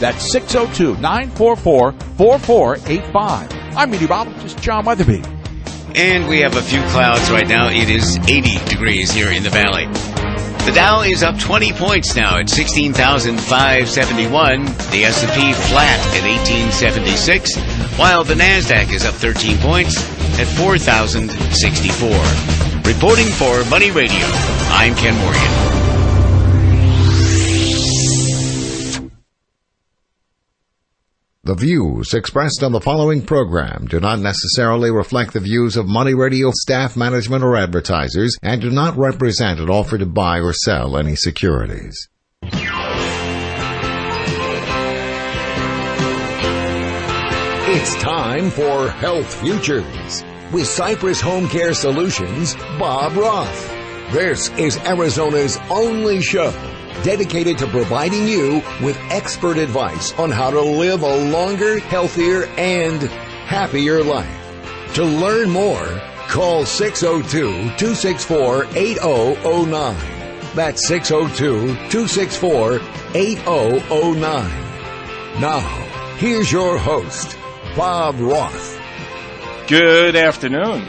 That's 602-944-4485. I'm meteorologist John Weatherby. And we have a few clouds right now. It is 80 degrees here in the valley. The Dow is up 20 points now at 16,571. The S&P flat at 1876, while the NASDAQ is up 13 points at 4,064. Reporting for Money Radio, I'm Ken Morgan. The views expressed on the following program do not necessarily reflect the views of Money Radio staff, management, or advertisers and do not represent an offer to buy or sell any securities. It's time for Health Futures with Cypress Home Care Solutions, Bob Roth. This is Arizona's only show dedicated to providing you with expert advice on how to live a longer, healthier, and happier life. To learn more, call 602-264-8009. That's 602-264-8009. Now, here's your host, Bob Roth. Good afternoon.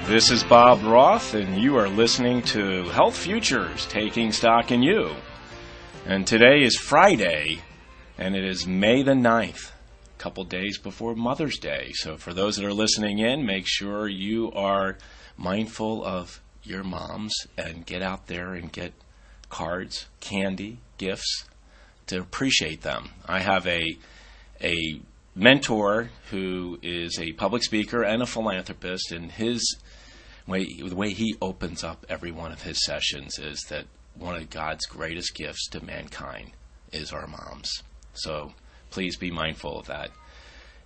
This is Bob Roth, and you are listening to Health Futures, Taking Stock in You. And today is Friday, and it is May the 9th, a couple days before Mother's Day. So for those that are listening in, make sure you are mindful of your moms and get out there and get cards, candy, gifts to appreciate them. I have a mentor who is a public speaker and a philanthropist, and the way he opens up every one of his sessions is that one of God's greatest gifts to mankind is our moms. So please be mindful of that.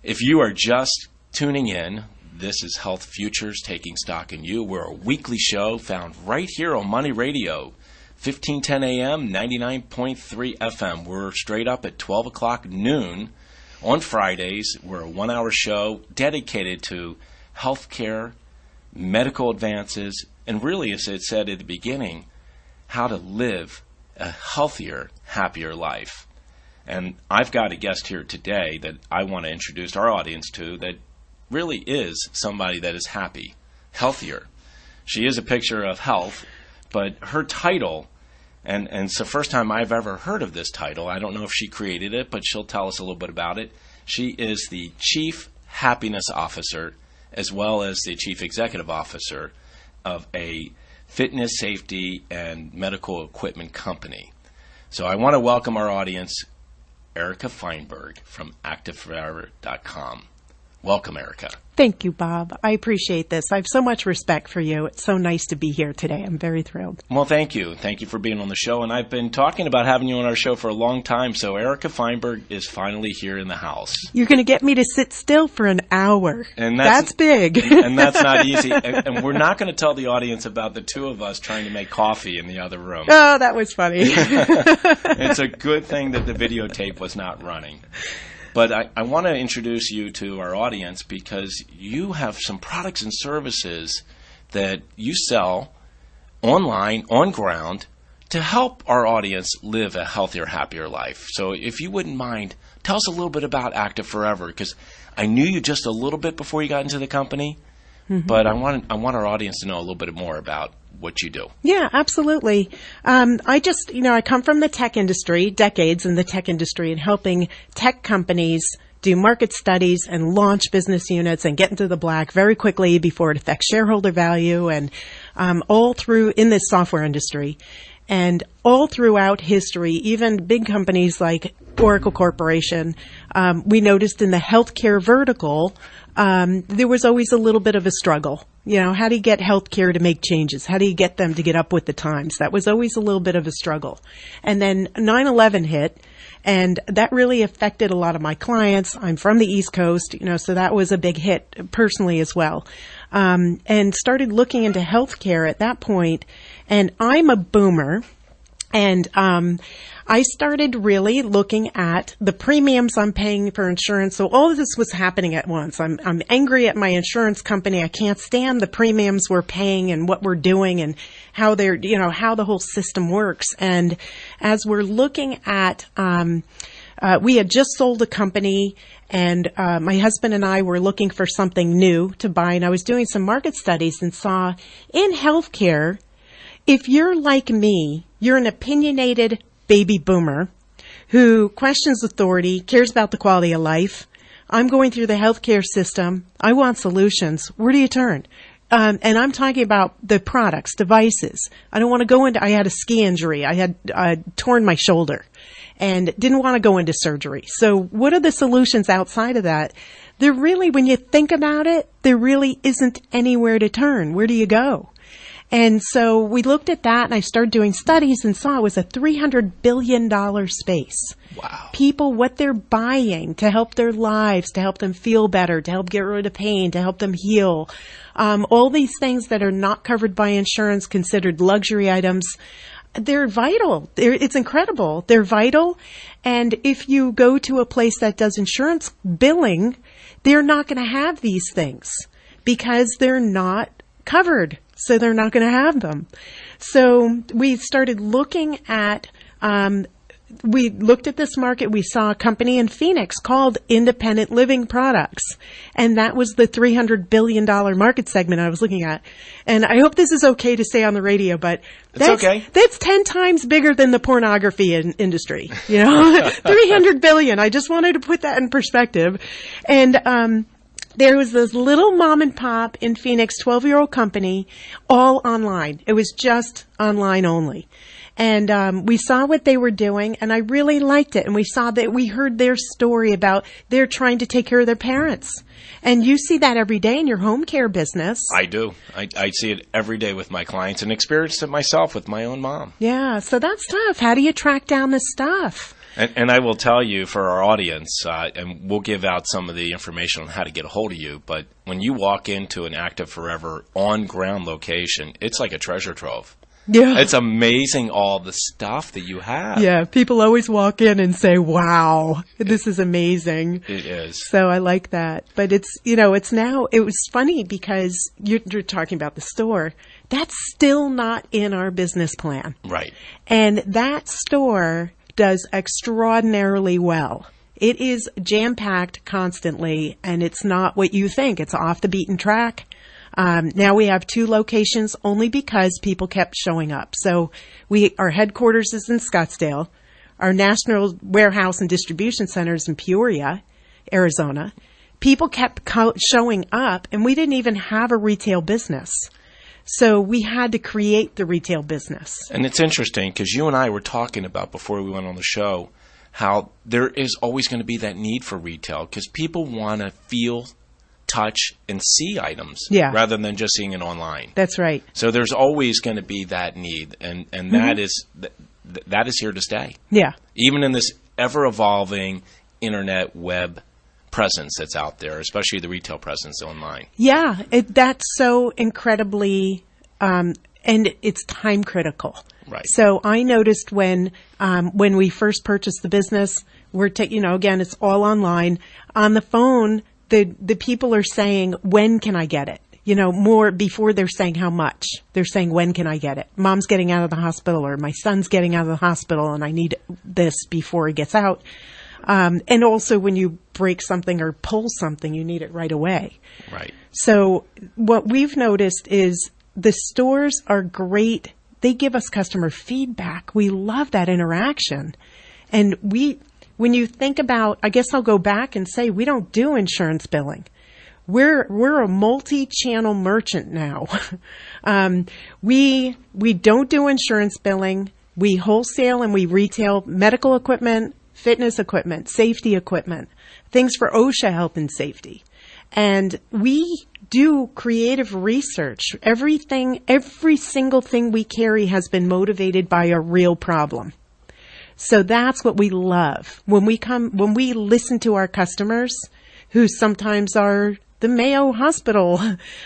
If you are just tuning in, this is Health Futures, Taking Stock in You. We're a weekly show found right here on Money Radio, 1510 AM, 99.3 FM. We're straight up at 12 o'clock noon on Fridays. We're a 1-hour show dedicated to healthcare, medical advances, and really, as it said at the beginning, how to live a healthier, happier life. And I've got a guest here today that I want to introduce our audience to that really is somebody that is happy, healthier. She is a picture of health, but her title, and it's the first time I've ever heard of this title. I don't know if she created it, but she'll tell us a little bit about it. She is the Chief Happiness Officer as well as the Chief Executive Officer of a fitness, safety, and medical equipment company. So I want to welcome our audience, Erika Feinberg from ActiveForever.com. Welcome, Erika. Thank you, Bob. I appreciate this. I have so much respect for you. It's so nice to be here today. I'm very thrilled. Well, thank you. Thank you for being on the show. And I've been talking about having you on our show for a long time. So Erika Feinberg is finally here in the house. You're going to get me to sit still for an hour. And that's big. And that's not easy. And we're not going to tell the audience about the two of us trying to make coffee in the other room. Oh, that was funny. It's a good thing that the videotape was not running. But I want to introduce you to our audience because you have some products and services that you sell online, on ground, to help our audience live a healthier, happier life. So if you wouldn't mind, tell us a little bit about Active Forever, because I knew you just a little bit before you got into the company, but I want our audience to know a little bit more about what you do. Yeah, absolutely. I come from the tech industry, decades in the tech industry, and helping tech companies do market studies and launch business units and get into the black very quickly before it affects shareholder value, and all through in this software industry. And all throughout history, even big companies like Oracle Corporation, we noticed in the healthcare vertical, there was always a little bit of a struggle. You know, how do you get healthcare to make changes? How do you get them to get up with the times? That was always a little bit of a struggle. And then 9/11 hit, and that really affected a lot of my clients. I'm from the East Coast, so that was a big hit personally as well. And started looking into healthcare at that point. And I'm a boomer. And I started really looking at the premiums I'm paying for insurance. So all of this was happening at once. I'm angry at my insurance company. I can't stand the premiums we're paying and what we're doing and how how the whole system works. And as we're looking at we had just sold a company, and my husband and I were looking for something new to buy, and I was doing some market studies and saw in healthcare, if you're like me, you're an opinionated baby boomer who questions authority, cares about the quality of life. I'm going through the healthcare system. I want solutions. Where do you turn? And I'm talking about the products, devices. I don't want to go into, I had a ski injury. I had torn my shoulder and didn't want to go into surgery. So what are the solutions outside of that? There really, when you think about it, there really isn't anywhere to turn. Where do you go? And so we looked at that, and I started doing studies and saw it was a $300 billion space. Wow. People, what they're buying to help their lives, to help them feel better, to help get rid of pain, to help them heal. All these things that are not covered by insurance, considered luxury items, they're vital. It's incredible. They're vital. And if you go to a place that does insurance billing, they're not going to have these things because they're not covered. So they're not going to have them. So we started looking at, we looked at this market. We saw a company in Phoenix called Independent Living Products. And that was the $300 billion market segment I was looking at. And I hope this is okay to say on the radio, but okay. That's 10 times bigger than the pornography industry. You know, $300 billion. I just wanted to put that in perspective. And, there was this little mom and pop in Phoenix, 12-year-old company, all online. It was just online only. And we saw what they were doing, and I really liked it. And we heard their story about they're trying to take care of their parents. And you see that every day in your home care business. I do. I see it every day with my clients and experienced it myself with my own mom. Yeah, so that's tough. How do you track down this stuff? And I will tell you for our audience, and we'll give out some of the information on how to get a hold of you, but when you walk into an Active Forever on-ground location, it's like a treasure trove. Yeah. It's amazing all the stuff that you have. Yeah, people always walk in and say, wow, this is amazing. It is. So I like that. But it's, it was funny because you're talking about the store. That's still not in our business plan. Right. And that store does extraordinarily well. It is jam-packed constantly, and it's not what you think. It's off the beaten track. Now we have 2 locations only because people kept showing up. So our headquarters is in Scottsdale. Our national warehouse and distribution center is in Peoria, Arizona. People kept showing up, and we didn't even have a retail business. So we had to create the retail business. And it's interesting because you and I were talking about before we went on the show how there is always going to be that need for retail because people want to feel, touch, and see items rather than just seeing it online. That's right. So there's always going to be that need, and that is here to stay. Yeah. Even in this ever-evolving internet web presence that's out there, especially the retail presence online. Yeah, that's so incredibly, and it's time critical. Right. So I noticed when we first purchased the business, again, it's all online. On the phone, the people are saying, when can I get it? More before they're saying how much. They're saying, when can I get it? Mom's getting out of the hospital, or my son's getting out of the hospital, and I need this before he gets out. And also when you break something or pull something, you need it right away. Right. So what we've noticed is the stores are great. They give us customer feedback. We love that interaction. And when you think about, I guess I'll go back and say, we don't do insurance billing. We're a multi-channel merchant now. We don't do insurance billing. We wholesale and we retail medical equipment, fitness equipment, safety equipment, things for OSHA health and safety. And we do creative research. Every single thing we carry has been motivated by a real problem. So that's what we love. When we listen to our customers, who sometimes are the Mayo Hospital,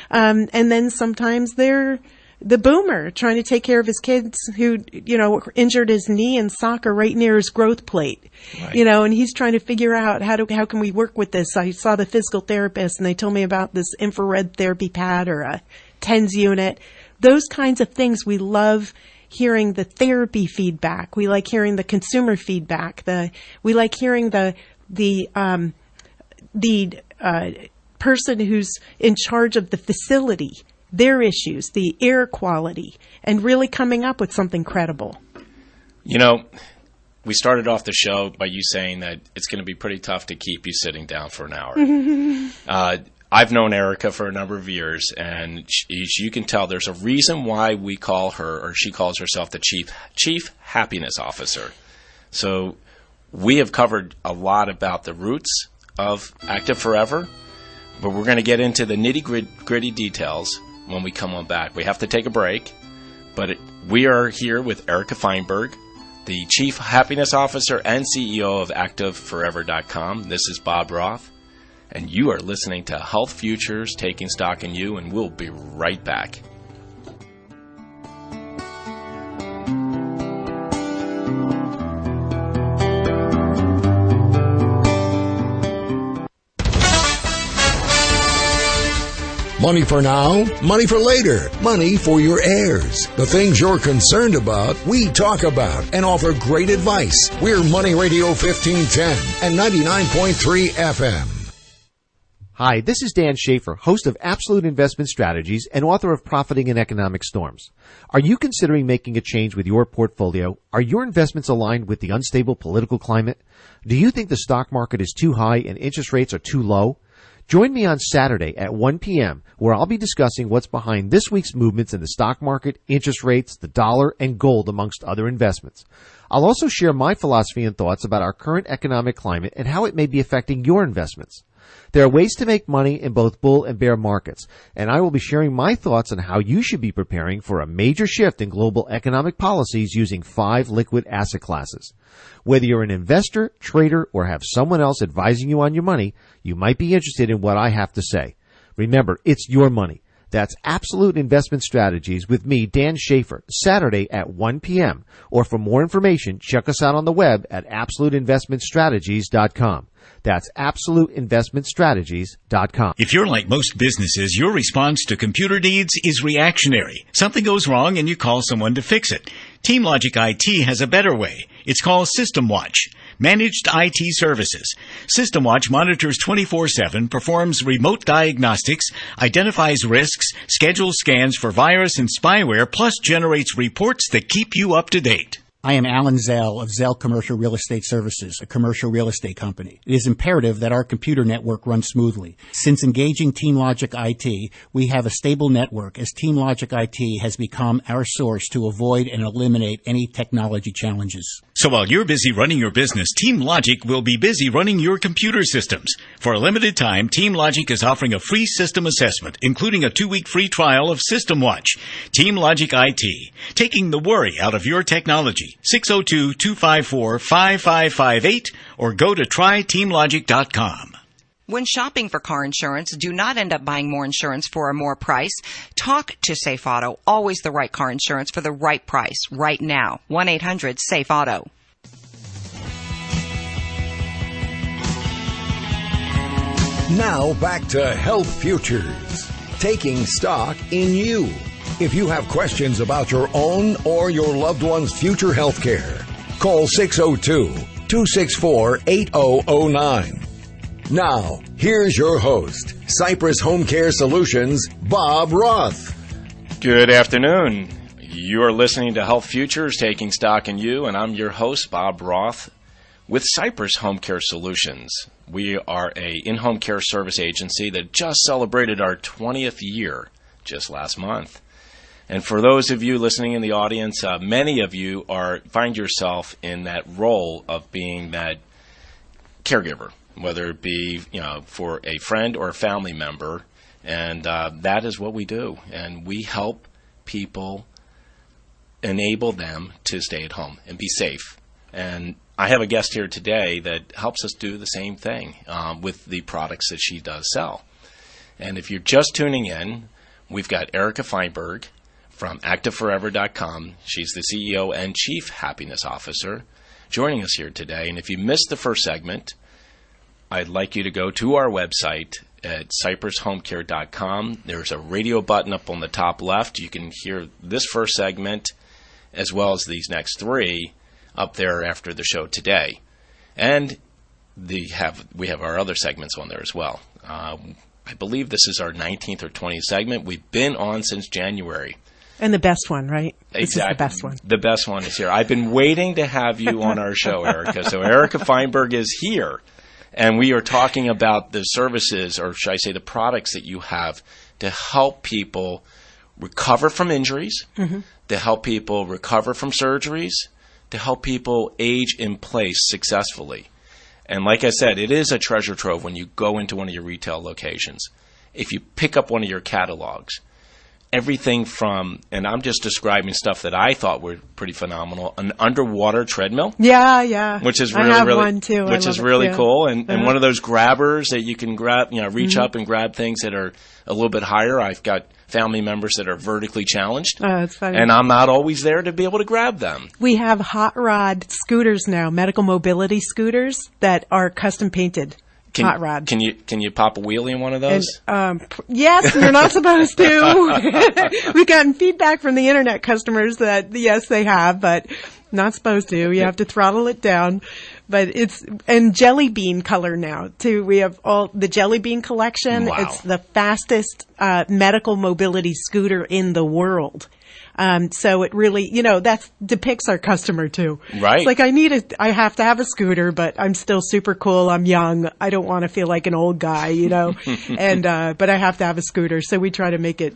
and then sometimes they're the boomer trying to take care of his kids who, injured his knee in soccer right near his growth plate, right. And he's trying to figure out how can we work with this. I saw the physical therapist and they told me about this infrared therapy pad or a TENS unit. Those kinds of things we love hearing the therapy feedback. We like hearing the consumer feedback. We like hearing the person who's in charge of the facility, their issues, the air quality, and really coming up with something credible. You know, we started off the show by you saying that it's going to be pretty tough to keep you sitting down for an hour. I've known Erika for a number of years, and as you can tell, there's a reason why we call her, or she calls herself, the Chief Happiness Officer. So we have covered a lot about the roots of Active Forever, but we're going to get into the nitty-gritty details when we come on back. We have to take a break, but we are here with Erika Feinberg, the Chief Happiness Officer and CEO of ActiveForever.com. This is Bob Roth, and you are listening to Health Futures, Taking Stock in You, and we'll be right back. Money for now, money for later, money for your heirs. The things you're concerned about, we talk about and offer great advice. We're Money Radio 1510 and 99.3 FM. Hi, this is Dan Schaefer, host of Absolute Investment Strategies and author of Profiting in Economic Storms. Are you considering making a change with your portfolio? Are your investments aligned with the unstable political climate? Do you think the stock market is too high and interest rates are too low? Join me on Saturday at 1 p.m. where I'll be discussing what's behind this week's movements in the stock market, interest rates, the dollar, and gold, amongst other investments. I'll also share my philosophy and thoughts about our current economic climate and how it may be affecting your investments. There are ways to make money in both bull and bear markets, and I will be sharing my thoughts on how you should be preparing for a major shift in global economic policies using 5 liquid asset classes. Whether you're an investor, trader, or have someone else advising you on your money, you might be interested in what I have to say. Remember, it's your money. That's Absolute Investment Strategies with me, Dan Schaefer, Saturday at 1 p.m. Or for more information, check us out on the web at AbsoluteInvestmentStrategies.com. That's AbsoluteInvestmentStrategies.com. If you're like most businesses, your response to computer needs is reactionary. Something goes wrong and you call someone to fix it. TeamLogic IT has a better way. It's called System Watch. Managed IT Services. System Watch monitors 24/7, performs remote diagnostics, identifies risks, schedules scans for virus and spyware, plus generates reports that keep you up to date. I am Alan Zell of Zell Commercial Real Estate Services, a commercial real estate company. It is imperative that our computer network runs smoothly. Since engaging TeamLogic IT, we have a stable network as TeamLogic IT has become our source to avoid and eliminate any technology challenges. So while you're busy running your business, TeamLogic will be busy running your computer systems. For a limited time, TeamLogic is offering a free system assessment, including a 2-week free trial of System Watch. TeamLogic IT, taking the worry out of your technology. 602-254-5558 or go to tryteamlogic.com. When shopping for car insurance, do not end up buying more insurance for a more price. Talk to Safe Auto. Always the right car insurance for the right price right now. 1-800-SAFE-AUTO. Now back to Health Futures, taking stock in you. If you have questions about your own or your loved one's future health care, call 602-264-8009. Now, here's your host, Cypress Home Care Solutions, Bob Roth. Good afternoon. You are listening to Health Futures, Taking Stock in You, and I'm your host, Bob Roth, with Cypress Home Care Solutions. We are an in-home care service agency that just celebrated our 20th year just last month. And for those of you listening in the audience, many of you find yourself in that role of being that caregiver, whether it be for a friend or a family member, and that is what we do. And we help people, enable them to stay at home and be safe. And I have a guest here today that helps us do the same thing with the products that she does sell. And if you're just tuning in, we've got Erika Feinberg from ActiveForever.com. She's the CEO and Chief Happiness Officer joining us here today. And if you missed the first segment, I'd like you to go to our website at CypressHomeCare.com. There's a radio button up on the top left. You can hear this first segment as well as these next 3 up there after the show today. And we have our other segments on there as well. I believe this is our 19th or 20th segment. We've been on since January. And the best one, right? Exactly. This is the best one. The best one is here. I've been waiting to have you on our show, Erika. So Erika Feinberg is here, and we are talking about the services, or should I say the products that you have to help people recover from injuries, to help people recover from surgeries, to help people age in place successfully. And like I said, it is a treasure trove when you go into one of your retail locations. If you pick up one of your catalogs, everything from, and I'm just describing stuff that I thought were pretty phenomenal, an underwater treadmill. Yeah. Which is I really, have really, one too. which is really cool. And one of those grabbers that you can grab, reach up and grab things that are a little bit higher. I've got family members that are vertically challenged. Oh, that's funny. And I'm not always there to be able to grab them. We have hot rod scooters now, medical mobility scooters that are custom painted. Hot rod. Can you pop a wheelie in one of those? And, yes, you're not supposed to. We've gotten feedback from the internet customers that yes, they have, but not supposed to. You have to throttle it down. But and jelly bean color now too. We have all the jelly bean collection. Wow. It's the fastest medical mobility scooter in the world. So it really, that depicts our customer too. Right. It's like I have to have a scooter, but I'm still super cool. I'm young. I don't want to feel like an old guy, and, but I have to have a scooter. So we try to make it,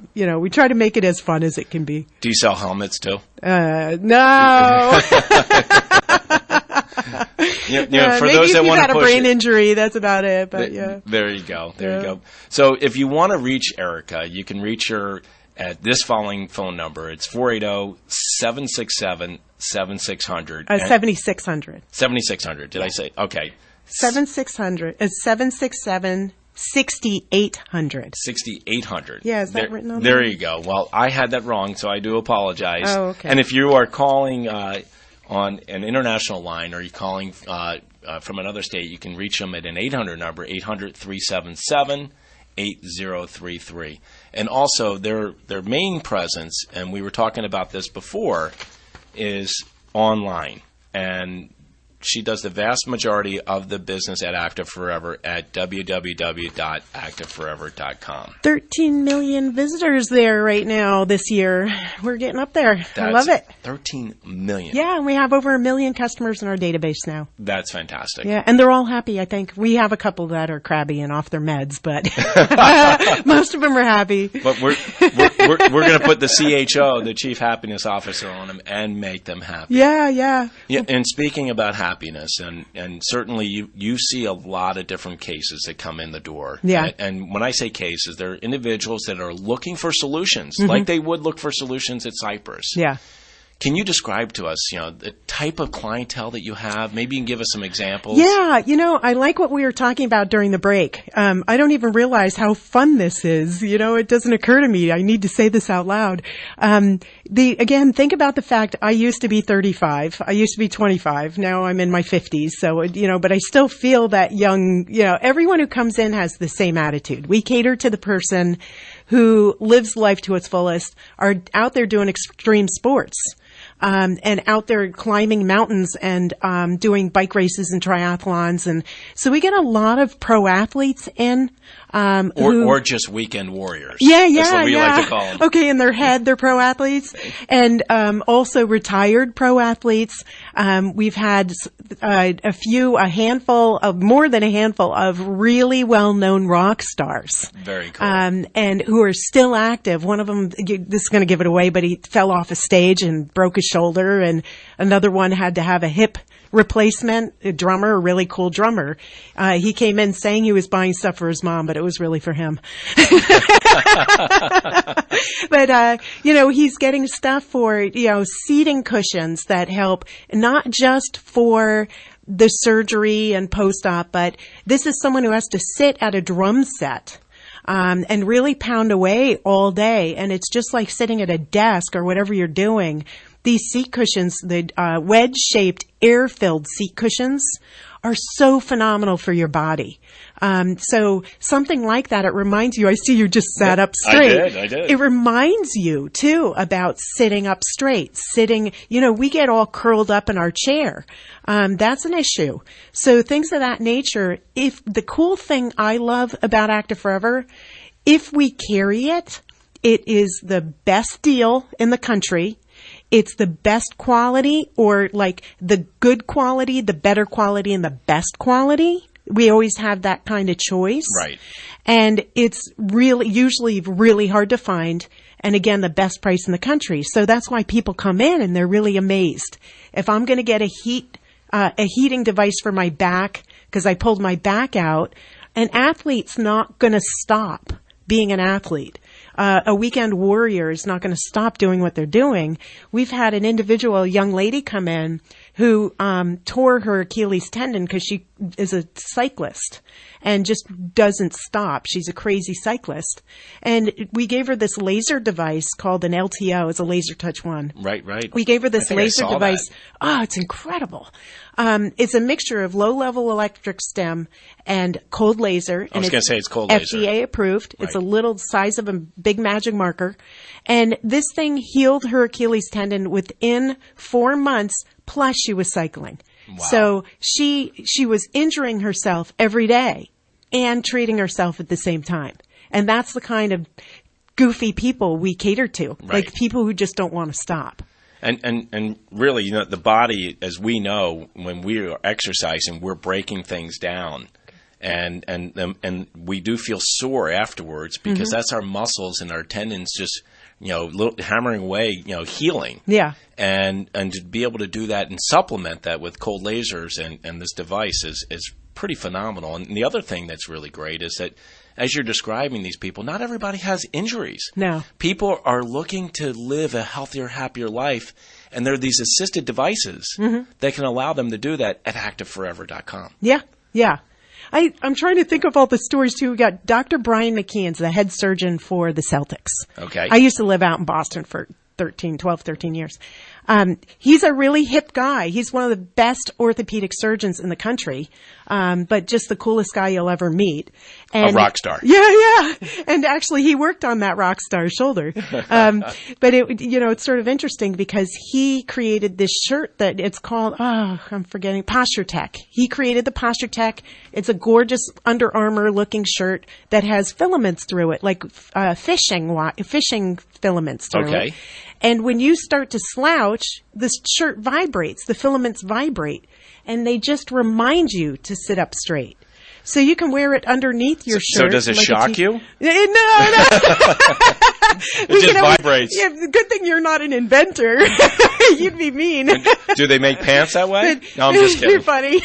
as fun as it can be. Do you sell helmets too? No. For maybe those if that you've want had to a push brain injury, that's about it. But yeah. There you go. There you go. So if you want to reach Erika, you can reach her at this following phone number. It's 480-767-7600. 7600. 7600. Did I say? Okay. 7600 is 767 6800. 6800. Yeah, is that written on there? there? You go. Well, I had that wrong, so I do apologize. Oh, okay. And if you are calling on an international line, or you're calling from another state, you can reach them at an 800 number, 800-377-8033. And also, their main presence, and we were talking about this before, is online. And she does the vast majority of the business at Active Forever at www.activeforever.com. 13 million visitors there right now this year. We're getting up there. I love it. 13 million. Yeah, and we have over 1 million customers in our database now. That's fantastic. Yeah, and they're all happy, I think. We have a couple that are crabby and off their meds, but most of them are happy. But we're going to put the CHO, the Chief Happiness Officer, on them and make them happy. Yeah. And speaking about happiness, and certainly you see a lot of different cases that come in the door. Yeah. And when I say cases, they're individuals that are looking for solutions, like they would look for solutions at Cypress. Yeah. Can you describe to us, the type of clientele that you have? Maybe you can give us some examples. Yeah, I like what we were talking about during the break. I don't even realize how fun this is. It doesn't occur to me. I need to say this out loud. Again, think about the fact I used to be 35. I used to be 25. Now I'm in my 50s. So, but I still feel that young, everyone who comes in has the same attitude. We cater to the person who lives life to its fullest, are out there doing extreme sports. And out there climbing mountains and doing bike races and triathlons. And so we get a lot of pro athletes in. Or just weekend warriors. Yeah. That's what we like to call them. Okay, in their head, they're pro athletes. And also retired pro athletes. We've had more than a handful of really well-known rock stars. Very cool. And who are still active. One of them, this is going to give it away, but he fell off a stage and broke his shoulder, and another one had to have a hip replacement. A really cool drummer. He came in saying he was buying stuff for his mom, but it was really for him. But, he's getting stuff for, seating cushions that help not just for the surgery and post-op, but this is someone who has to sit at a drum set. And really pound away all day. And it's just like sitting at a desk or whatever you're doing. These seat cushions, the wedge-shaped, air-filled seat cushions, are so phenomenal for your body. So something like that, it reminds you, I see you just sat up straight. I did. It reminds you, too, about sitting up straight, we get all curled up in our chair. That's an issue. So things of that nature, the cool thing I love about Active Forever, if we carry it, it is the best deal in the country. It's the best quality, or like the good quality, the better quality, and the best quality. We always have that kind of choice. Right. And it's usually really hard to find. And again, the best price in the country. So that's why people come in and they're really amazed. If I'm going to get a heating device for my back, because I pulled my back out, an athlete's not going to stop being an athlete. A weekend warrior is not going to stop doing what they're doing. We've had an individual, young lady, come in who tore her Achilles tendon because she is a cyclist and just doesn't stop. She's a crazy cyclist. And we gave her this laser device called an LTO. It's a laser touch one. Right. We gave her this laser device. Oh, it's incredible. It's a mixture of low-level electric stem and cold laser. I was going to say it's cold laser. FDA approved. Right. It's a little size of a big magic marker. And this thing healed her Achilles tendon within 4 months, plus she was cycling. Wow. So she was injuring herself every day and treating herself at the same time. And that's the kind of goofy people we cater to, like people who just don't want to stop. And really, the body, as we know, when we are exercising, we're breaking things down. And we do feel sore afterwards because that's our muscles and our tendons just, hammering away, healing. Yeah. And to be able to do that and supplement that with cold lasers and this device is pretty phenomenal. And the other thing that's really great is that as you're describing these people, not everybody has injuries. No. People are looking to live a healthier, happier life, and there are these assisted devices that can allow them to do that at activeforever.com. Yeah. I'm trying to think of all the stories, too. We got Dr. Brian McKeon's the head surgeon for the Celtics. Okay. I used to live out in Boston for 12, 13 years. He's a really hip guy. He's one of the best orthopedic surgeons in the country, but just the coolest guy you'll ever meet. And a rock star. Yeah. And actually, he worked on that rock star's shoulder. But it's sort of interesting because he created this shirt that it's called, I'm forgetting, Posture Tech. He created the Posture Tech. It's a gorgeous Under Armour looking shirt that has filaments through it, like fishing filaments through it. And when you start to slouch, this shirt vibrates. The filaments vibrate. And they just remind you to sit up straight. So you can wear it underneath your shirt. So does it shock you? No. It just vibrates. Yeah, good thing you're not an inventor. You'd be mean. Do they make pants that way? No, I'm just kidding. You're funny.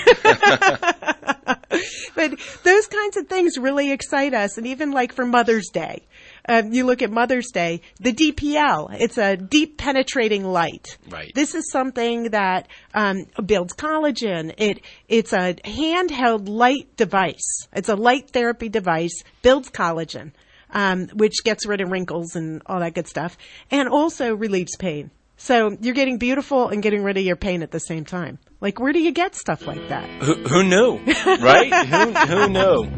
But those kinds of things really excite us. And even like for Mother's Day, you look at Mother's Day, the DPL, it's a deep penetrating light. Right. This is something that builds collagen. It's a handheld light device. It's a light therapy device, builds collagen, which gets rid of wrinkles and all that good stuff, and also relieves pain. So you're getting beautiful and getting rid of your pain at the same time. Like, where do you get stuff like that? Who knew, right? who knew?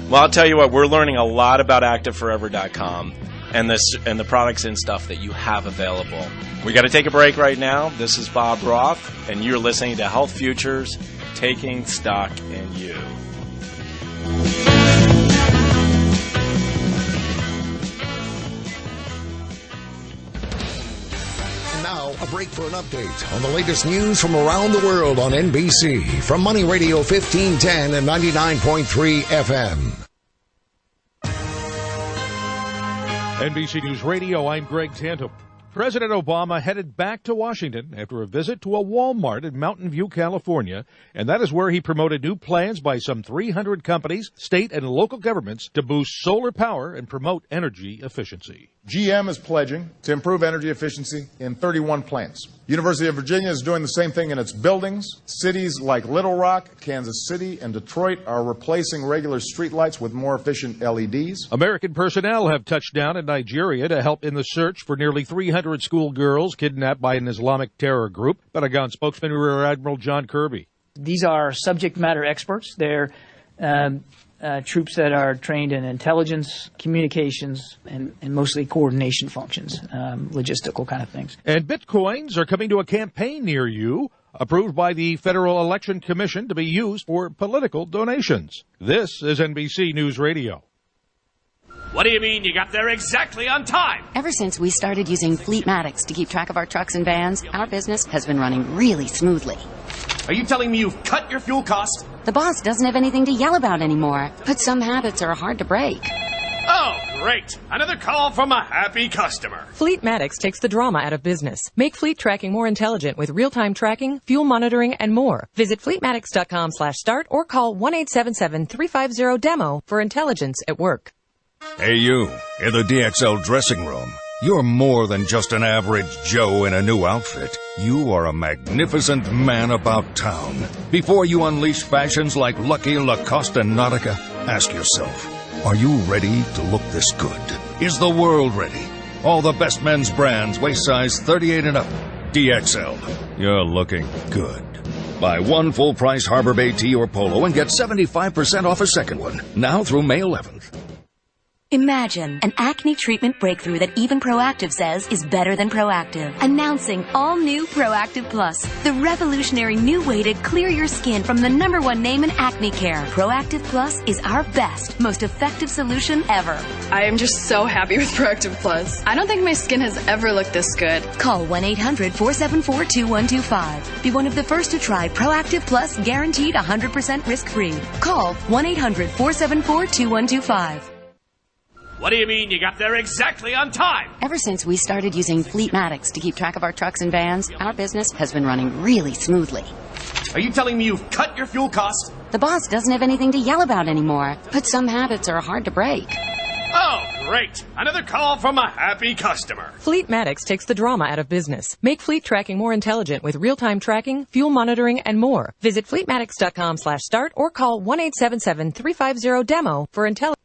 Well, I'll tell you what, we're learning a lot about ActiveForever.com and the products and stuff that you have available. We got to take a break right now. This is Bob Roth, and you're listening to Health Futures, Taking Stock in You. Now, a break for an update on the latest news from around the world on NBC from Money Radio 1510 and 99.3 FM. NBC News Radio, I'm Greg Tantum. President Obama headed back to Washington after a visit to a Walmart in Mountain View, California, and that is where he promoted new plans by some 300 companies, state and local governments to boost solar power and promote energy efficiency. GM is pledging to improve energy efficiency in 31 plants. University of Virginia is doing the same thing in its buildings. Cities like Little Rock, Kansas City, and Detroit are replacing regular streetlights with more efficient LEDs. American personnel have touched down in Nigeria to help in the search for nearly 300 100 schoolgirls kidnapped by an Islamic terror group. Pentagon spokesman Rear Admiral John Kirby. These are subject matter experts. They're troops that are trained in intelligence, communications, and mostly coordination functions, logistical kind of things. And bitcoins are coming to a campaign near you, approved by the Federal Election Commission to be used for political donations. This is NBC News Radio. What do you mean you got there exactly on time? Ever since we started using Fleetmatics to keep track of our trucks and vans, our business has been running really smoothly. Are you telling me you've cut your fuel cost? The boss doesn't have anything to yell about anymore, but some habits are hard to break. Oh, great. Another call from a happy customer. Fleetmatics takes the drama out of business. Make fleet tracking more intelligent with real-time tracking, fuel monitoring, and more. Visit fleetmatics.com/start or call 1-877-350-DEMO for intelligence at work. Hey, you, in the DXL dressing room. You're more than just an average Joe in a new outfit. You are a magnificent man about town. Before you unleash fashions like Lucky, Lacoste, and Nautica, ask yourself, are you ready to look this good? Is the world ready? All the best men's brands, waist size 38 and up. DXL. You're looking good. Buy one full-price Harbor Bay tee or polo and get 75% off a second one. Now through May 11th. Imagine an acne treatment breakthrough that even Proactive says is better than Proactive. Announcing all new Proactive Plus, the revolutionary new way to clear your skin from the #1 name in acne care. Proactive Plus is our best, most effective solution ever. I am just so happy with Proactive Plus. I don't think my skin has ever looked this good. Call 1-800-474-2125. Be one of the first to try Proactive Plus, guaranteed 100% risk-free. Call 1-800-474-2125. What do you mean you got there exactly on time? Ever since we started using Fleetmatics to keep track of our trucks and vans, our business has been running really smoothly. Are you telling me you've cut your fuel cost? The boss doesn't have anything to yell about anymore, but some habits are hard to break. Oh, great. Another call from a happy customer. Fleetmatics takes the drama out of business. Make fleet tracking more intelligent with real-time tracking, fuel monitoring, and more. Visit fleetmatics.com/start or call 1-877-350-DEMO for intelligence.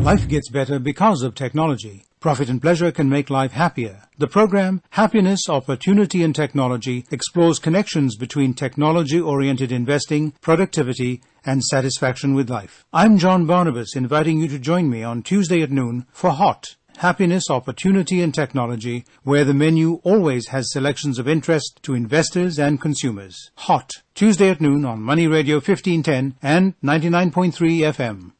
Life gets better because of technology. Profit and pleasure can make life happier. The program, Happiness, Opportunity and Technology, explores connections between technology-oriented investing, productivity, and satisfaction with life. I'm John Barnabas, inviting you to join me on Tuesday at noon for HOT, Happiness, Opportunity and Technology, where the menu always has selections of interest to investors and consumers. HOT, Tuesday at noon on Money Radio 1510 and 99.3 FM.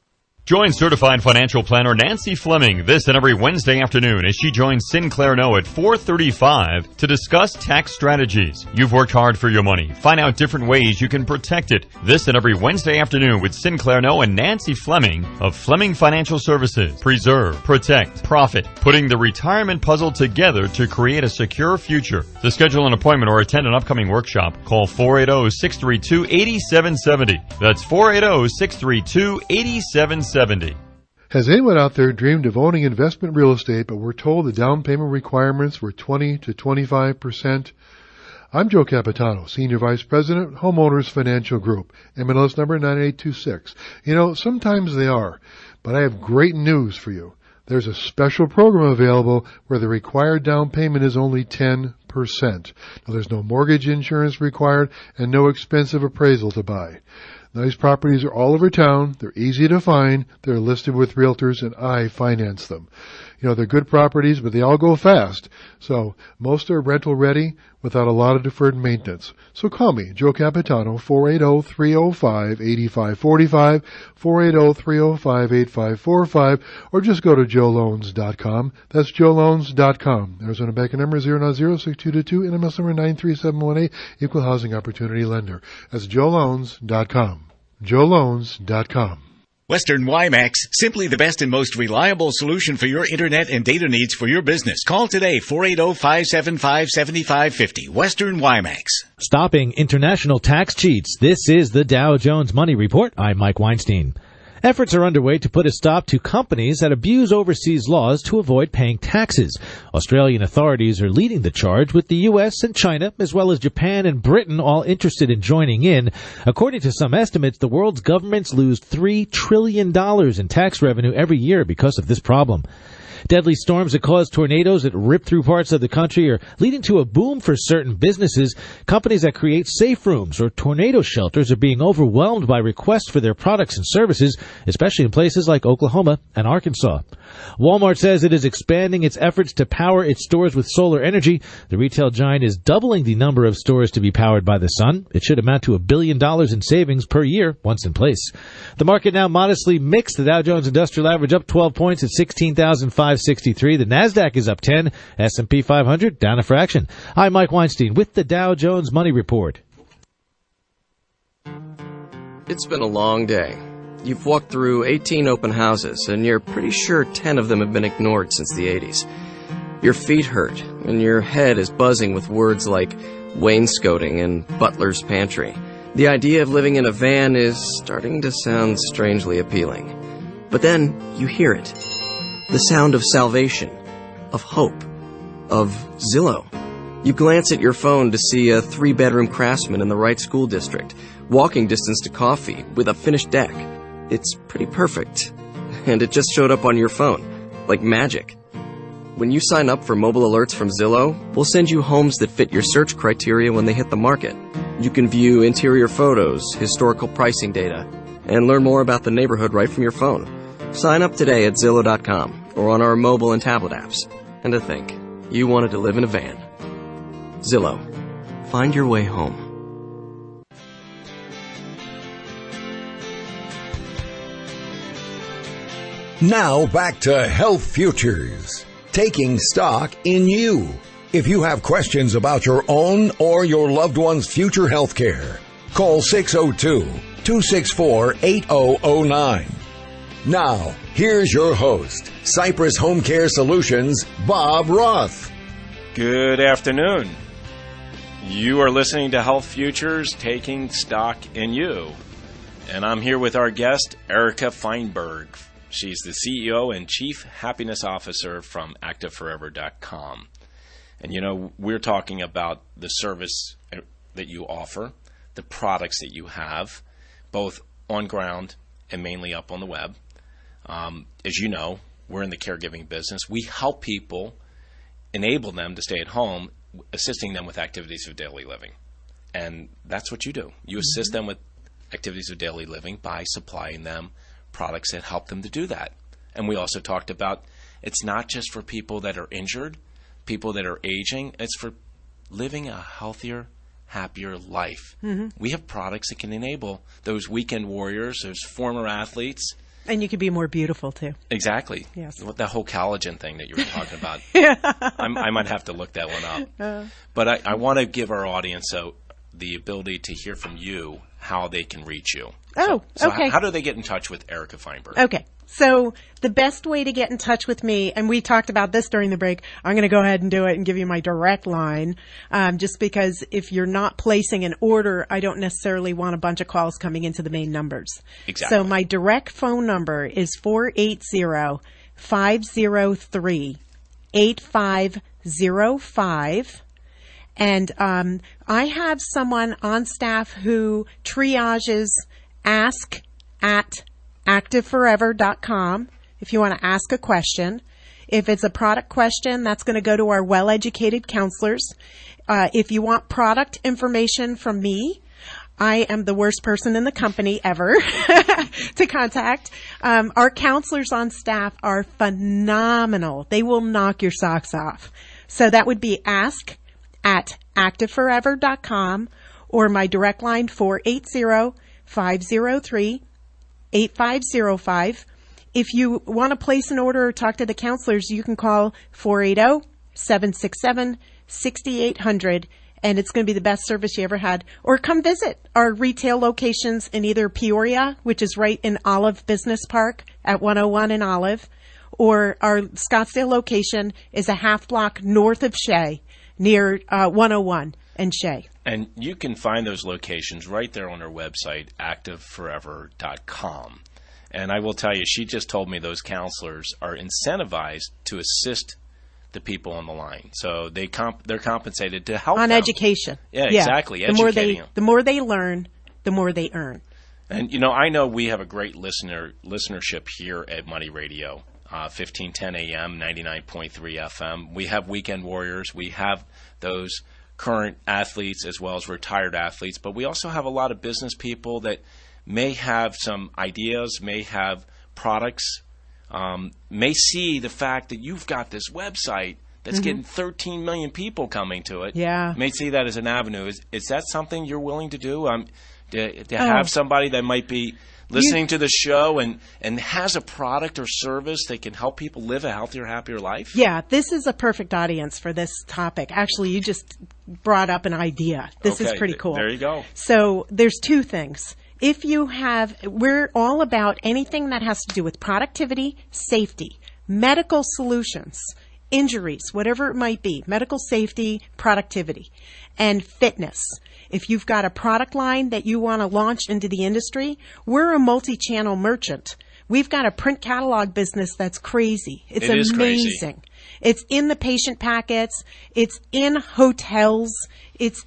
Join certified financial planner Nancy Fleming this and every Wednesday afternoon as she joins Sinclair No at 4:35 to discuss tax strategies. You've worked hard for your money. Find out different ways you can protect it. This and every Wednesday afternoon with Sinclair No and Nancy Fleming of Fleming Financial Services. Preserve, protect, profit, putting the retirement puzzle together to create a secure future. To schedule an appointment or attend an upcoming workshop, call 480-632-8770. That's 480-632-8770. Has anyone out there dreamed of owning investment real estate but were told the down payment requirements were 20 to 25%? I'm Joe Capitano, Senior Vice President, Homeowners Financial Group, MLS number 9826. You know, sometimes they are, but I have great news for you. There's a special program available where the required down payment is only 10%. Now, there's no mortgage insurance required and no expensive appraisal to buy. Now, these properties are all over town. They're easy to find. They're listed with realtors, and I finance them. You know, they're good properties, but they all go fast. So most are rental ready without a lot of deferred maintenance. So call me, Joe Capitano, 480-305-8545, 480-305-8545, or just go to joeloans.com. That's joeloans.com. Arizona Bank number 090-6222, NMLS number 93718, Equal Housing Opportunity Lender. That's joeloans.com. joeloans.com. Western WiMAX, simply the best and most reliable solution for your internet and data needs for your business. Call today, 480-575-7550. Western WiMAX. Stopping international tax cheats. This is the Dow Jones Money Report. I'm Mike Weinstein. Efforts are underway to put a stop to companies that abuse overseas laws to avoid paying taxes. Australian authorities are leading the charge, with the U.S. and China, as well as Japan and Britain, all interested in joining in. According to some estimates, the world's governments lose $3 trillion in tax revenue every year because of this problem. Deadly storms that cause tornadoes that rip through parts of the country are leading to a boom for certain businesses. Companies that create safe rooms or tornado shelters are being overwhelmed by requests for their products and services, especially in places like Oklahoma and Arkansas. Walmart says it is expanding its efforts to power its stores with solar energy. The retail giant is doubling the number of stores to be powered by the sun. It should amount to $1 billion in savings per year once in place. The market now modestly mixed. The Dow Jones Industrial Average up 12 points at 16,563. The Nasdaq is up 10. S&P 500 down a fraction. I'm Mike Weinstein with the Dow Jones Money Report. It's been a long day. You've walked through 18 open houses, and you're pretty sure 10 of them have been ignored since the 80s. Your feet hurt, and your head is buzzing with words like wainscoting and butler's pantry. The idea of living in a van is starting to sound strangely appealing. But then you hear it. The sound of salvation, of hope, of Zillow. You glance at your phone to see a 3-bedroom Craftsman in the right school district, walking distance to coffee, with a finished deck. It's pretty perfect. And it just showed up on your phone, like magic. When you sign up for mobile alerts from Zillow, we'll send you homes that fit your search criteria when they hit the market. You can view interior photos, historical pricing data, and learn more about the neighborhood right from your phone. Sign up today at Zillow.com or on our mobile and tablet apps. And to think, you wanted to live in a van. Zillow. Find your way home. Now back to Health Futures, taking stock in you. If you have questions about your own or your loved one's future health care, call 602-264-8009. Now, here's your host, Cypress Home Care Solutions, Bob Roth. Good afternoon. You are listening to Health Futures, taking stock in you. And I'm here with our guest, Erika Feinberg. She's the CEO and Chief Happiness Officer from ActiveForever.com. And, we're talking about the service that you offer, the products that you have, both on ground and mainly up on the web. As you know, we're in the caregiving business. We help people, enable them to stay at home, assisting them with activities of daily living. And that's what you do. You assist them with activities of daily living by supplying them products that help them to do that. And we also talked about it's not just for people that are injured, people that are aging, it's for living a healthier, happier life. We have products that can enable those weekend warriors, those former athletes. And you could be more beautiful too. Exactly. Yes. That whole collagen thing that you were talking about. Yeah. I might have to look that one up. But I want to give our audience the ability to hear from you how they can reach you. So okay. How do they get in touch with Erika Feinberg? Okay. So the best way to get in touch with me, and we talked about this during the break, I'm going to go ahead and do it and give you my direct line, just because if you're not placing an order, I don't necessarily want a bunch of calls coming into the main numbers. Exactly. So my direct phone number is 480-503-8505. And I have someone on staff who triages ask at ActiveForever.com if you want to ask a question. If it's a product question, that's going to go to our well-educated counselors. If you want product information from me, I am the worst person in the company ever to contact. Our counselors on staff are phenomenal. They will knock your socks off. So that would be ask at ActiveForever.com or my direct line 480-503-8505. If you want to place an order or talk to the counselors, you can call 480-767-6800, and it's going to be the best service you ever had. Or come visit our retail locations in either Peoria, which is right in Olive Business Park at 101 in Olive, or our Scottsdale location is a half block north of Shea, near 101 and Shea. And you can find those locations right there on our website, ActiveForever.com. And I will tell you, she just told me those counselors are incentivized to assist the people on the line. So they're compensated to help on them. Education. Yeah, exactly. The more they learn, the more they earn. And, I know we have a great listenership here at Money Radio. 1510 AM, 99.3 FM. We have weekend warriors. We have those current athletes as well as retired athletes, but we also have a lot of business people that may have some ideas, may have products, may see the fact that you've got this website that's getting 13 million people coming to it. Yeah. May see that as an avenue. Is that something you're willing to do? To have somebody that might be listening to the show and has a product or service that can help people live a healthier, happier life? Yeah, this is a perfect audience for this topic. Actually, you just brought up an idea. This is pretty cool. There you go. So there's two things. If you have, we're all about anything that has to do with productivity, safety, medical solutions, injuries, whatever it might be, medical safety, productivity, and fitness. If you've got a product line that you want to launch into the industry, we're a multi-channel merchant. We've got a print catalog business that's crazy. It's amazing. Crazy. It's in the patient packets. It's in hotels. It's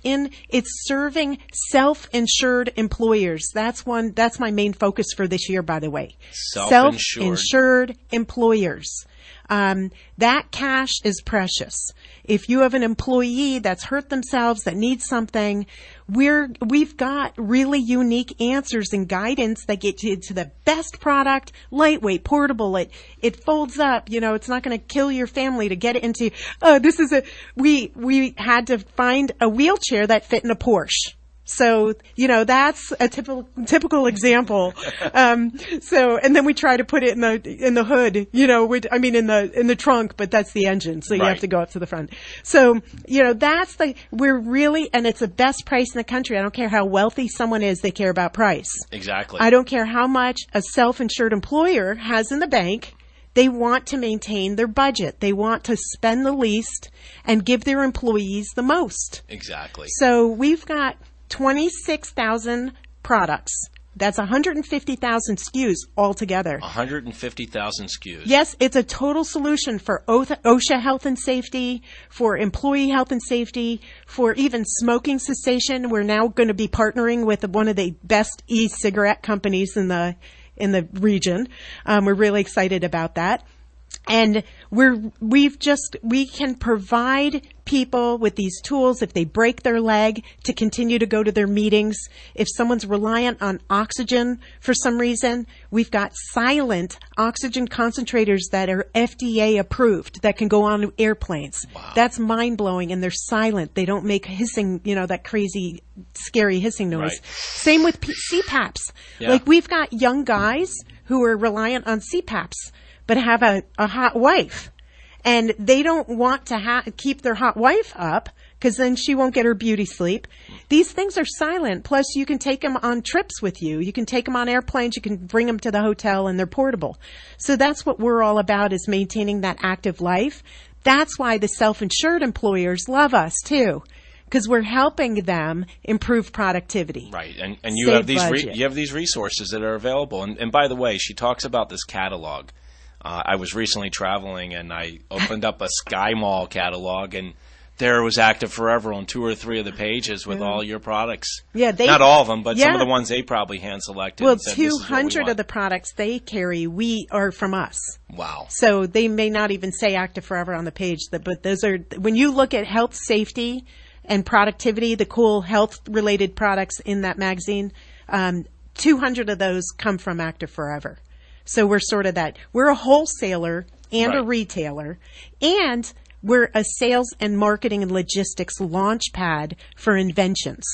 serving self-insured employers. That's my main focus for this year, by the way. Self-insured employers. That cash is precious. If you have an employee that's hurt themselves, that needs something, we've got really unique answers and guidance that get you to the best product, lightweight, portable. It folds up. It's not going to kill your family to get it into. We had to find a wheelchair that fit in a Porsche. So, that's a typical example. And then we try to put it in the hood, in the trunk, but that's the engine. So you have to go up to the front. So, and it's the best price in the country. I don't care how wealthy someone is, they care about price. Exactly. I don't care how much a self-insured employer has in the bank. They want to maintain their budget. They want to spend the least and give their employees the most. Exactly. So we've got 26,000 products. That's 150,000 SKUs altogether. 150,000 SKUs. Yes, it's a total solution for OSHA health and safety, for employee health and safety, for even smoking cessation. We're now going to be partnering with one of the best e-cigarette companies in the region. We're really excited about that. And we can provide people with these tools if they break their leg to continue to go to their meetings. If someone's reliant on oxygen for some reason, we've got silent oxygen concentrators that are FDA approved that can go on airplanes. Wow. That's mind blowing, and they're silent. They don't make hissing, that crazy, scary hissing noise. Right. Same with CPAPs. Yeah. Like we've got young guys who are reliant on CPAPs but have a hot wife. And they don't want to keep their hot wife up because then she won't get her beauty sleep. These things are silent. Plus, you can take them on trips with you. You can take them on airplanes. You can bring them to the hotel, and they're portable. So that's what we're all about, is maintaining that active life. That's why the self-insured employers love us, too, because we're helping them improve productivity. Right, and you have these resources that are available. And by the way, she talks about this catalog. I was recently traveling, and I opened up a Sky Mall catalog, and there was Active Forever on 2 or 3 of the pages with all your products. Yeah, not all of them, but some of the ones they probably hand-selected. Well, 200 of the products they carry, are from us. Wow. So they may not even say Active Forever on the page, but those are, when you look at health, safety, and productivity, the cool health-related products in that magazine, 200 of those come from Active Forever. So we're sort of we're a wholesaler and a retailer, and we're a sales and marketing and logistics launch pad for inventions.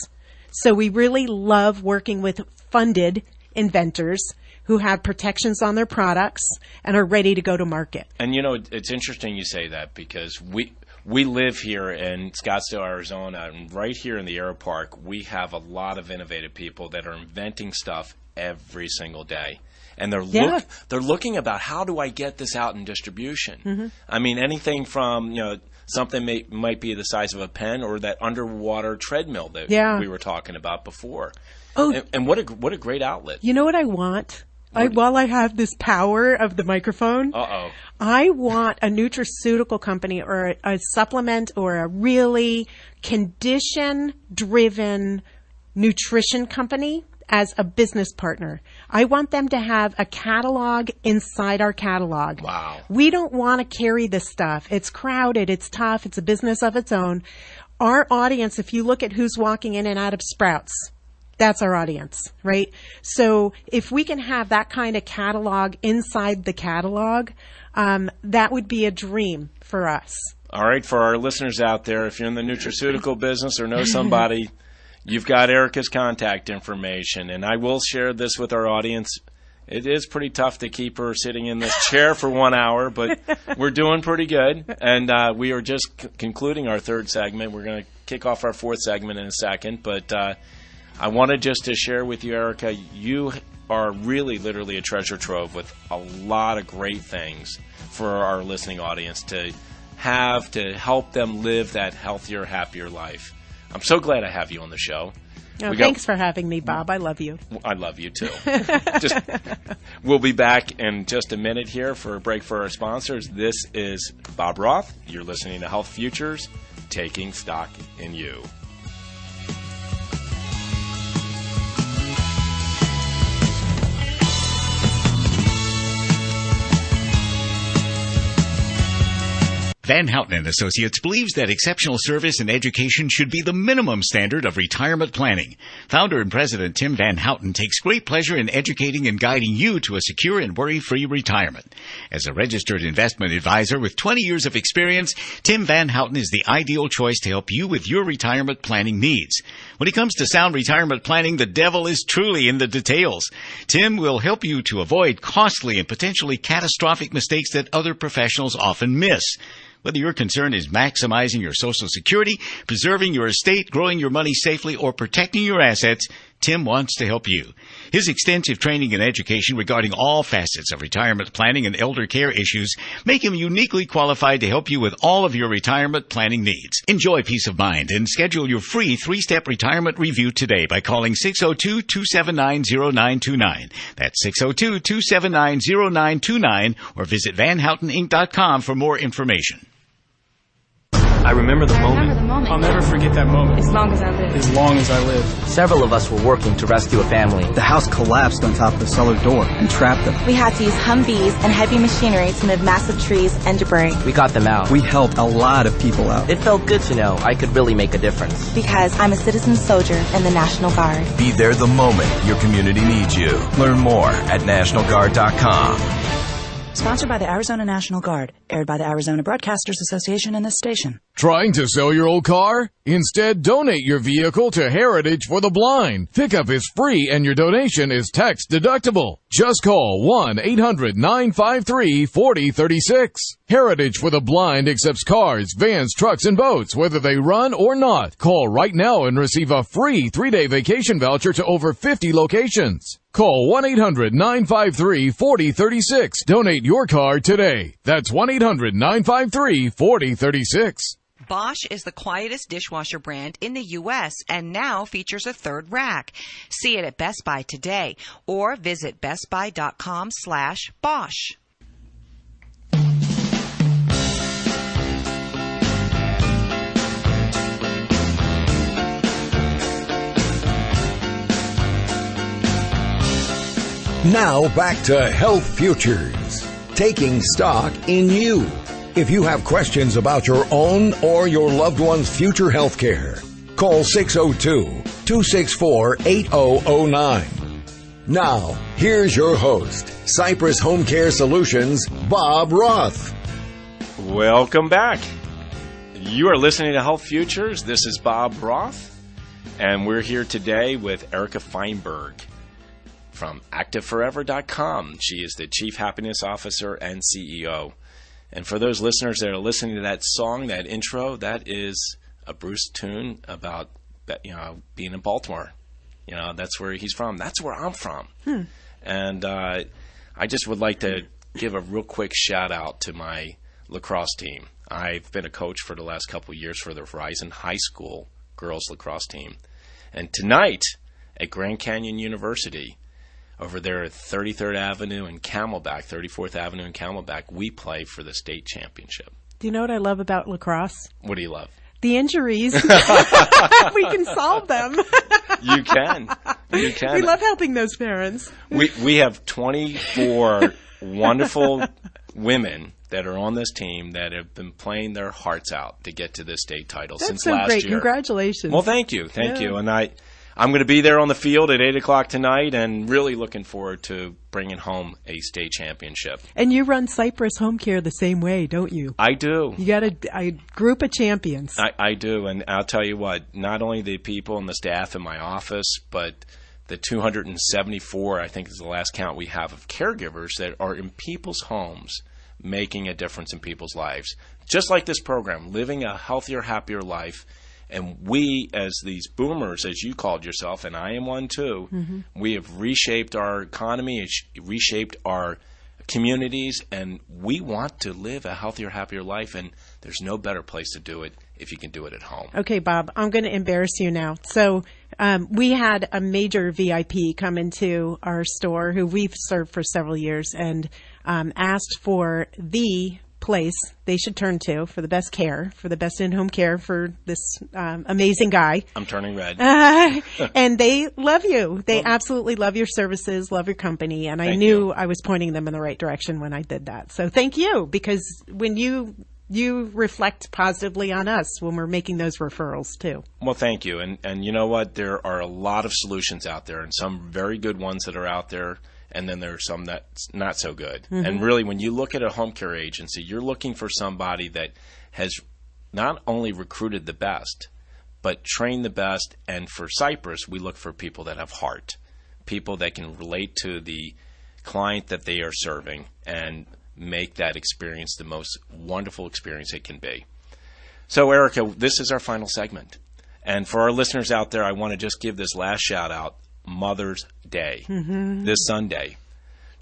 So we really love working with funded inventors who have protections on their products and are ready to go to market. And it's interesting you say that, because we live here in Scottsdale, Arizona, and right here in the Aero Park, we have a lot of innovative people that are inventing stuff every single day. And they're looking about, how do I get this out in distribution? Mm-hmm. I mean, anything from something might be the size of a pen, or that underwater treadmill that we were talking about before. Oh, and what a great outlet! You know what I want? While I have this power of the microphone, I want a nutraceutical company or a supplement or a really condition-driven nutrition company as a business partner. I want them to have a catalog inside our catalog. Wow. We don't want to carry this stuff. It's crowded. It's tough. It's a business of its own. Our audience, if you look at who's walking in and out of Sprouts, that's our audience, right? So if we can have that kind of catalog inside the catalog, that would be a dream for us. All right, for our listeners out there, if you're in the nutraceutical business or know somebody, you've got Erika's contact information. And I will share this with our audience. It is pretty tough to keep her sitting in this chair for 1 hour, but we're doing pretty good. And we are just concluding our third segment. We're going to kick off our fourth segment in a second. But I wanted just to share with you, Erika, you are really literally a treasure trove with a lot of great things for our listening audience to have to help them live that healthier, happier life. I'm so glad I have you on the show. Oh, thanks for having me, Bob. I love you. I love you, too. We'll be back in just a minute here for a break for our sponsors. This is Bob Roth. You're listening to Health Futures, taking stock in you. Van Houten & Associates believes that exceptional service and education should be the minimum standard of retirement planning. Founder and President Tim Van Houten takes great pleasure in educating and guiding you to a secure and worry-free retirement. As a registered investment advisor with 20 years of experience, Tim Van Houten is the ideal choice to help you with your retirement planning needs. When it comes to sound retirement planning, the devil is truly in the details. Tim will help you to avoid costly and potentially catastrophic mistakes that other professionals often miss. Whether your concern is maximizing your Social Security, preserving your estate, growing your money safely, or protecting your assets, Tim wants to help you. His extensive training and education regarding all facets of retirement planning and elder care issues make him uniquely qualified to help you with all of your retirement planning needs. Enjoy peace of mind and schedule your free 3-step retirement review today by calling 602-279-0929. That's 602-279-0929 or visit VanHoutenInc.com for more information. I remember the moment. I'll never forget that moment. As long as I live. As long as I live. Several of us were working to rescue a family. The house collapsed on top of the cellar door and trapped them. We had to use Humvees and heavy machinery to move massive trees and debris. We got them out. We helped a lot of people out. It felt good to know I could really make a difference. Because I'm a citizen soldier in the National Guard. Be there the moment your community needs you. Learn more at NationalGuard.com. Sponsored by the Arizona National Guard. Aired by the Arizona Broadcasters Association and this station. Trying to sell your old car? Instead, donate your vehicle to Heritage for the Blind. Pickup is free and your donation is tax deductible. Just call 1-800-953-4036. Heritage for the Blind accepts cars, vans, trucks, and boats, whether they run or not. Call right now and receive a free 3-day vacation voucher to over 50 locations. Call 1-800-953-4036. Donate your car today. That's 1-800-953-4036. Bosch is the quietest dishwasher brand in the U.S. and now features a third rack. See it at Best Buy today or visit bestbuy.com/Bosch. Now back to Health Futures, taking stock in you. If you have questions about your own or your loved one's future health care, call 602-264-8009. Now, here's your host, Cypress Home Care Solutions, Bob Roth. Welcome back. You are listening to Health Futures. This is Bob Roth, and we're here today with Erika Feinberg from ActiveForever.com. She is the Chief Happiness Officer and CEO. And for those listeners that are listening to that song, that intro, that is a Bruce tune about, being in Baltimore. That's where he's from. That's where I'm from. And I just would like to give a real quick shout out to my lacrosse team. I've been a coach for the last couple of years for the Horizon High School girls lacrosse team. And tonight at Grand Canyon University, over there at 33rd Avenue and Camelback, 34th Avenue and Camelback, we play for the state championship. Do you know what I love about lacrosse? What do you love? The injuries. We can solve them. You can. You can. We love helping those parents. We have 24 wonderful women that are on this team that have been playing their hearts out to get to this state title since last great. year. Congratulations. Well, thank you. Thank you. And I'm going to be there on the field at 8 o'clock tonight and really looking forward to bringing home a state championship. And you run Cypress Home Care the same way, don't you? I do. You got a group of champions. I do. And I'll tell you what, not only the people and the staff in my office, but the 274, I think is the last count we have, of caregivers that are in people's homes making a difference in people's lives. Just like this program, living a healthier, happier life. And we, as these boomers, as you called yourself, and I am one too, we have reshaped our economy, reshaped our communities, and we want to live a healthier, happier life, and there's no better place to do it if you can do it at home. Okay, Bob, I'm going to embarrass you now. So we had a major VIP come into our store who we've served for several years and asked for the place they should turn to for the best care, for the best in-home care for this amazing guy. I'm turning red. And they love you. They absolutely love your services, love your company, and I knew I was pointing them in the right direction when I did that. So thank you, because when you reflect positively on us when we're making those referrals too. Well, thank you. And you know what? There are a lot of solutions out there, and some very good ones that are out there, and then there are some that's not so good. And really, when you look at a home care agency, you're looking for somebody that has not only recruited the best, but trained the best. And for Cypress, we look for people that have heart, people that can relate to the client that they are serving and make that experience the most wonderful experience it can be. So, Erika, this is our final segment. And for our listeners out there, I want to just give this last shout out. Mother's Day this Sunday.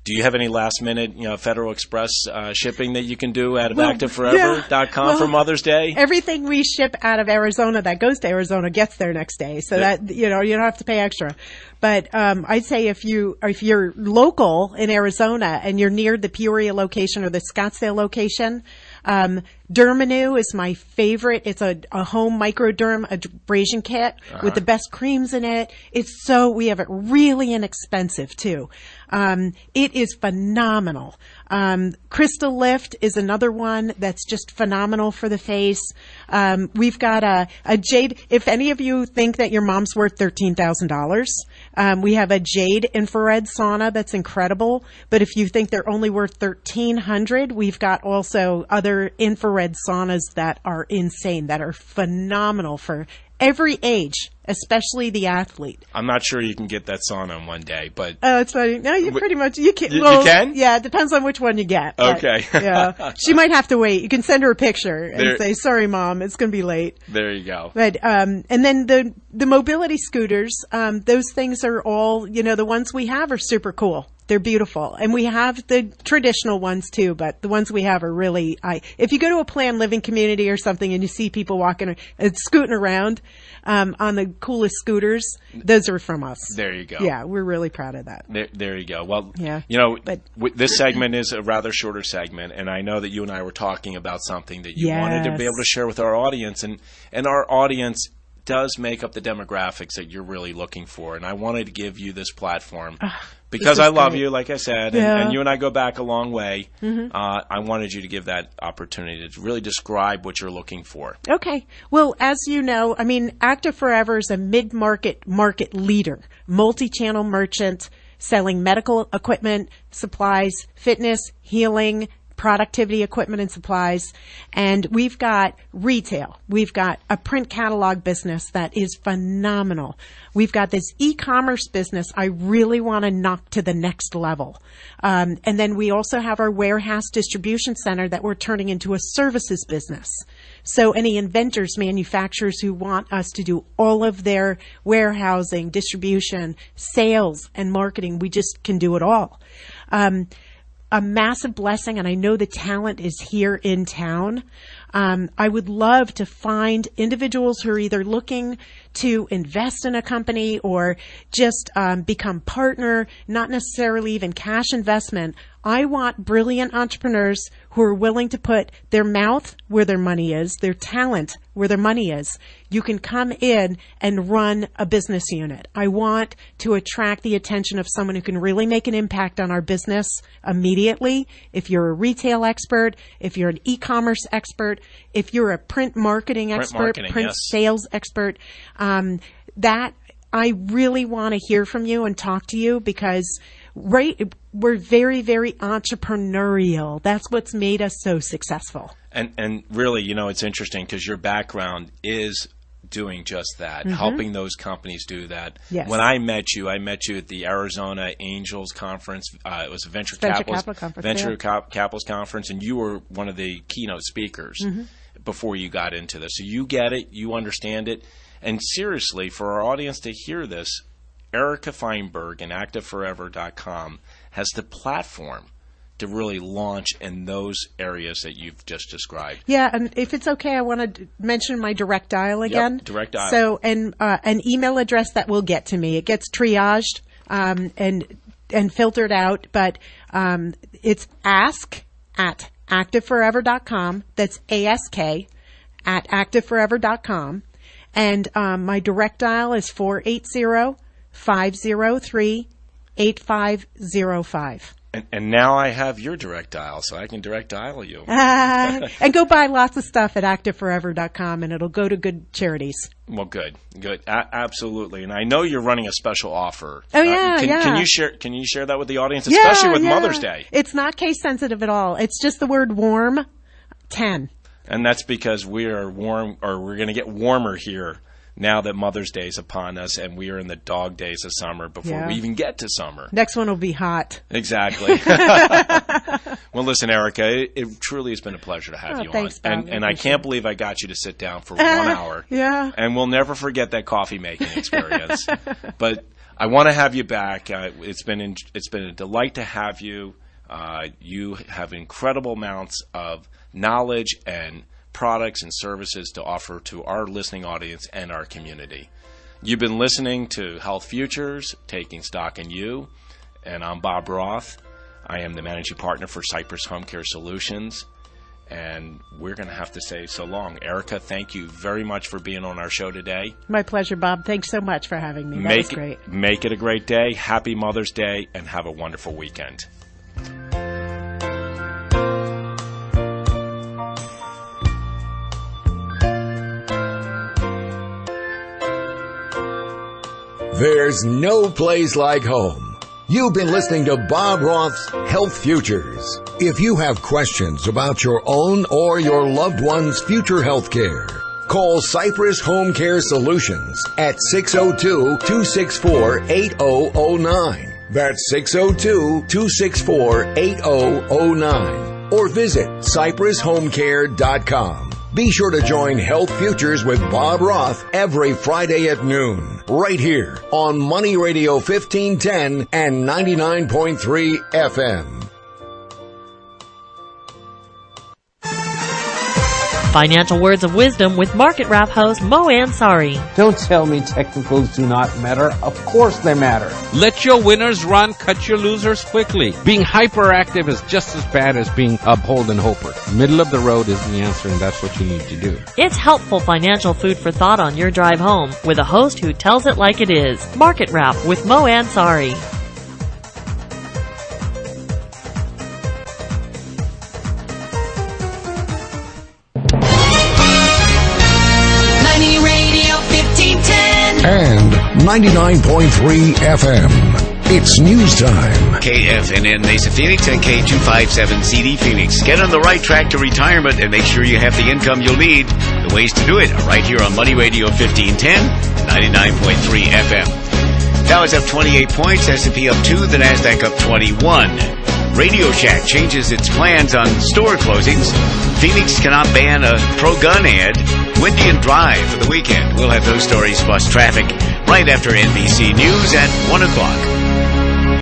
Do you have any last minute, Federal Express shipping that you can do out of ActiveForever.com for Mother's Day? Everything we ship out of Arizona that goes to Arizona gets there next day, so that you don't have to pay extra. But I'd say if you're local in Arizona and you're near the Peoria location or the Scottsdale location, Dermanu is my favorite. It's a home microderm abrasion kit with the best creams in it. We have it really inexpensive too. It is phenomenal. Crystal Lift is another one that's just phenomenal for the face. We've got a Jade. If any of you think that your mom's worth $13,000, we have a Jade infrared sauna that's incredible. But if you think they're only worth $1,300, we've got also other infrared saunas that are insane, that are phenomenal for every age, especially the athlete. I'm not sure you can get that sauna in one day, but it's funny. No, you pretty much you can. You can? Yeah, it depends on which one you get. Okay. Yeah, she might have to wait. You can send her a picture and say, "Sorry, Mom, it's going to be late." There you go. But and then the mobility scooters, those things are all the ones we have are super cool. They're beautiful. And we have the traditional ones too, but the ones we have are really, if you go to a planned living community or something and you see people walking and scooting around on the coolest scooters, those are from us. There you go. Yeah, we're really proud of that. There you go. Well, yeah. This segment is a rather shorter segment, and I know that you and I were talking about something that you wanted to be able to share with our audience, and our audience does make up the demographics that you're really looking for, and I wanted to give you this platform because I love you, like I said, and you and I go back a long way. I wanted you to give that opportunity to really describe what you're looking for. Okay. Well, as you know, Active Forever is a mid-market market leader, multi-channel merchant selling medical equipment, supplies, fitness, healing, productivity equipment and supplies, and we've got retail. We've got a print catalog business that is phenomenal. We've got this e-commerce business I really want to knock to the next level. And then we also have our warehouse distribution center that we're turning into a services business. So any inventors, manufacturers who want us to do all of their warehousing, distribution, sales, and marketing, we just can do it all. A massive blessing, and I know the talent is here in town. I would love to find individuals who are either looking to invest in a company or just become partner, not necessarily even cash investment. I want brilliant entrepreneurs who who are willing to put their mouth where their money is, their talent where their money is. You can come in and run a business unit. I want to attract the attention of someone who can really make an impact on our business immediately. If you're a retail expert, if you're an e-commerce expert, if you're a print marketing expert, print sales expert, that I really want to hear from you and talk to you, because we're very, very entrepreneurial. That's what's made us so successful. And really, it's interesting because your background is doing just that, helping those companies do that. Yes. When I met you at the Arizona Angels Conference. It was a Venture Capitalist Conference, and you were one of the keynote speakers before you got into this. So you get it, you understand it. And seriously, for our audience to hear this, Erika Feinberg and ActiveForever.com has the platform to really launch in those areas that you've just described. Yeah, and if it's okay, I want to mention my direct dial again. Yep, direct dial. So, and an email address that will get to me. It gets triaged and filtered out, but it's ask@activeforever.com. That's ASK @activeforever.com. And my direct dial is 480-503-8505. And now I have your direct dial, so I can direct dial you. And go buy lots of stuff at activeforever.com, and it'll go to good charities. Well, good. Absolutely. And I know you're running a special offer. Oh, yeah, Can you share that with the audience, especially with Mother's Day? It's not case sensitive at all. It's just the word warm 10. And that's because we are warm, or we're going to get warmer here now that Mother's Day is upon us, and we are in the dog days of summer before we even get to summer. Next one will be hot. Exactly. Well, listen, Erika, it truly has been a pleasure to have you thanks, on. Bob. And I can't believe I got you to sit down for 1 hour. Yeah. And we'll never forget that coffee making experience. But I want to have you back. It's been a delight to have you. You have incredible amounts of knowledge and products and services to offer to our listening audience and our community. You've been listening to Health Futures, Taking Stock in You, and I'm Bob Roth. I am the managing partner for Cypress Home Care Solutions, and we're going to have to say so long. Erika, thank you very much for being on our show today. My pleasure, Bob. Thanks so much for having me. That was great. Make it a great day. Happy Mother's Day, and have a wonderful weekend. There's no place like home. You've been listening to Bob Roth's Health Futures. If you have questions about your own or your loved one's future health care, call Cypress Home Care Solutions at 602-264-8009. That's 602-264-8009. Or visit cypresshomecare.com. Be sure to join Health Futures with Bob Roth every Friday at noon, right here on Money Radio 1510 and 99.3 FM. Financial words of wisdom with Market Wrap host Mo Ansari. Don't tell me technicals do not matter. Of course they matter. Let your winners run, cut your losers quickly. Being hyperactive is just as bad as being a Holden Hoper. Middle of the road is the answer, and that's what you need to do. It's helpful financial food for thought on your drive home with a host who tells it like it is. Market Wrap with Mo Ansari. And 99.3 FM. It's news time. KFNN Mesa Phoenix and K257CD Phoenix. Get on the right track to retirement and make sure you have the income you'll need. The ways to do it are right here on Money Radio 1510, 99.3 FM. Dow is up 28 points, S&P up 2, the NASDAQ up 21. Radio Shack changes its plans on store closings. Phoenix cannot ban a pro-gun ad. Windy and dry for the weekend. We'll have those stories plus traffic right after NBC News at 1 o'clock.